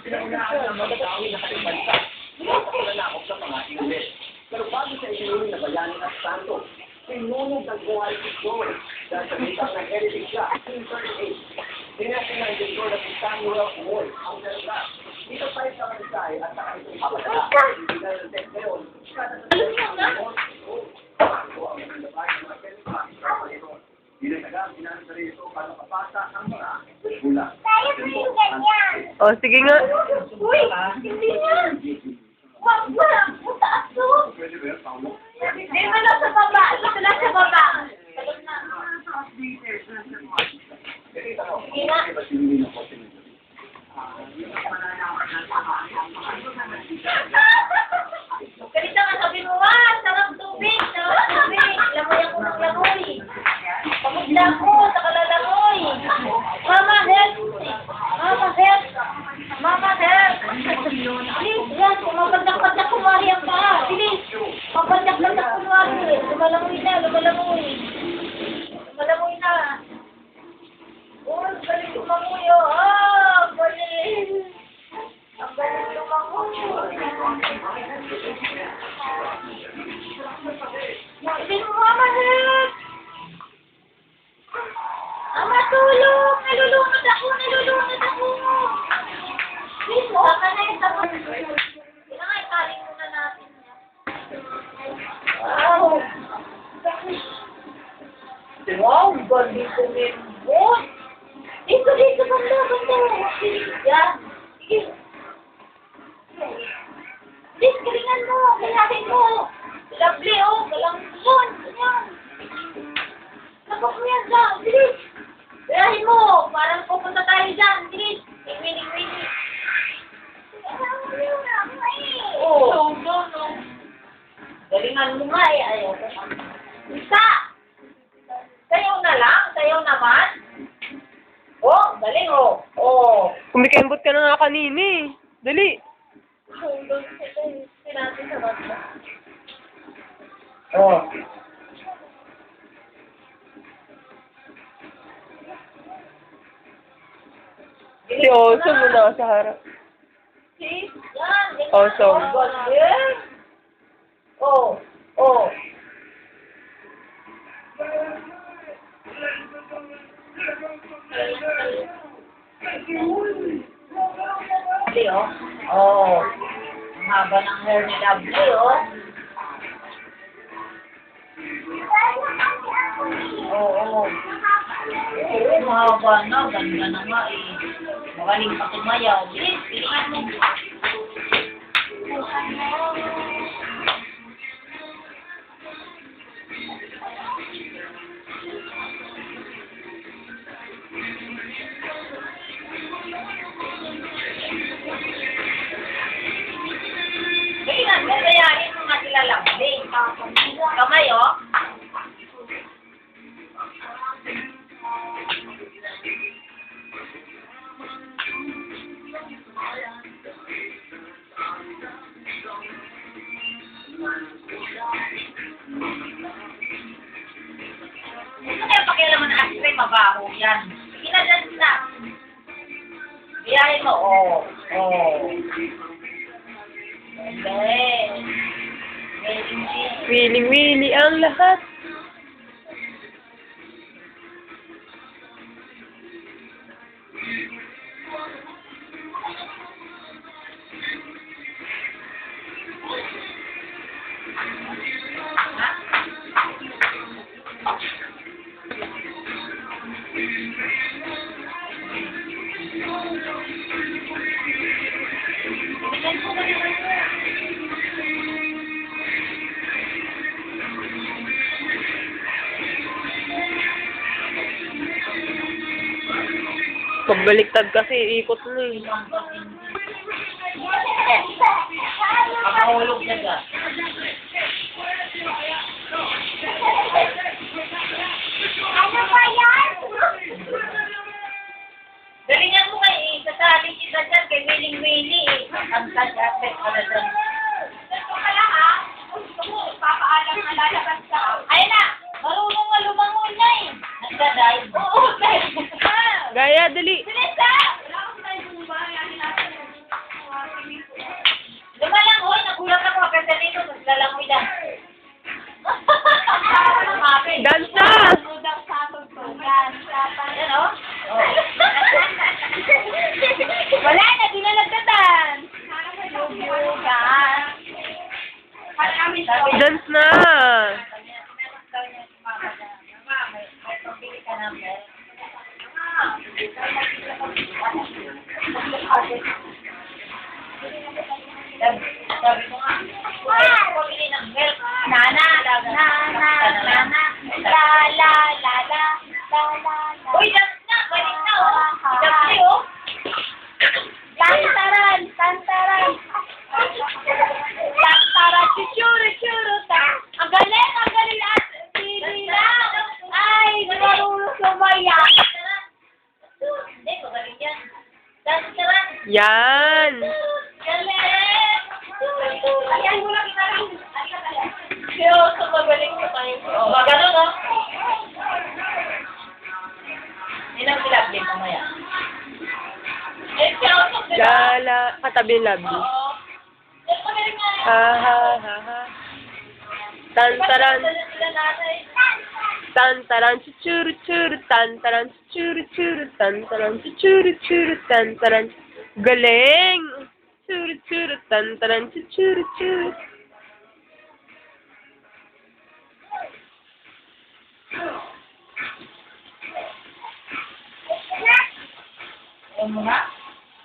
Pinaunahan ng mga tao na kalibansa. Nanakop sa mga Ingles. Pero bago sa isinunin na bayani at santo, sinunog ng buhay si Joy dahil sa bitang ng heritage siya, 1838. Dinasin ng Diyos na si Samuel Ward ang dalaga. Dito tayo sa Kanisay at sa Kanisay Papadala. Hindi na ng text ngayon. Kada sa Dinatagang sinasari ito para mapasa ang mga bulan. Tayo po yung ganyan. O, sige nga. Uy, hindi yan. Wag mo lang, mataas to. Pwede ba yan, Paulo? Hindi mo lang sa baba. Ito lang sa baba. Sige, tanong. Sige nga. Bakit ba sinunin ang kotse nito? Ganito nga sabi mo, sarap tubig, sarap tubig. Lamoy ako ng lamoy. Pagod ako sa kalalamoy. Mama, help. Mama, help. Mama, help. Please, yan. Mapadyak-padyak kumari ang paa. Please. Mapadyak-padyak kumari. Lumalamoy na, lumalamoy. Lumalamoy na. Oh, galing lumamoy, oh. Galing. Ang galing lumamoy. Sabi mo, Mama, help. Mama, tulong. Nalulunod ako, nalulunod ako. Please, baka na yung tapos. Kailangan italing muna natin. Wow. Wow, galing kumembot. Dito, dito, banda, banda. Yan. Sige. Please, galingan mo. Galingan mo. Lovely, oh. Galang yun. Yan. Napag mo yan lang. Bilis. Gayahin mo. Parang pupunta tayo dyan. Bilis. Winning. Oh. No. Galingan mo nga eh. Ayaw ko. Isa. Sayaw na lang. Sayaw naman. Oh, galing oh. Oh. Kumikembot ka na nga kanina eh. Dali. Oh. Si Awesome mo na sa harap. See? Yan. Awesome. Galing. Oh. Lovely, oh. Oh. Ang haba ng hair ni Lovely, oh. Oo. Mahaba na. Ganda na nga, eh. Magaling pa tumayaw. Bilis, bilisan mo. Ganyan, gagayahin mo nga sila Lovely. Kamay, oh. Gusto kayo pakialaman ng astre, mabaho yan. Inadans na. Biyahin mo, oh. Willy ang lahat. Pagbaliktad kasi, ikot na eh. Makahulog na ka. Ano ba yan? Galingan mo kay sasali kita dyan kay Willy eh. Ang sadyatek ka na dyan. Ito kaya ha? Gusto mo, papaalam na lalabas ka. Ayun na! Marunong nga lumangon na eh. Nagda-dive. Oo, Gaya, dali. bilis ha! Wala akong tayo bumaba. Yakin natin. Wala na, di na nagdadance. Yugan. Dance na! Sabi mo nga, pabili ng milk. Nana, nana, nana, la, la, la, la, la, la, la. Uy, dance na, balik na, oh. Dance na, oh. Tantaran, tantaran. Tantaran, chuchuru, churu, ta. Ang galing lahat. Pili lang. Ay, di marunong sumaya. Hindi, magaling yan. Tantaran. Yan! Galing! Ayan mo lang inalang. Seryoso, magaling pa tayo. Magano, no? Ilang silab din mamaya. Eh, seryoso, di ba? Lala, katabi yung labi. Oo. Eh, magaling nga yan. Ha ha ha ha. Tantaran, Sila nanay. tantaran, chuchuru churu, tantaran, chuchuru churu, tantaran, chuchuru churu, tantaran. Galing! Churu churu, tantaran, chuchuru churu. Ayaw mo na?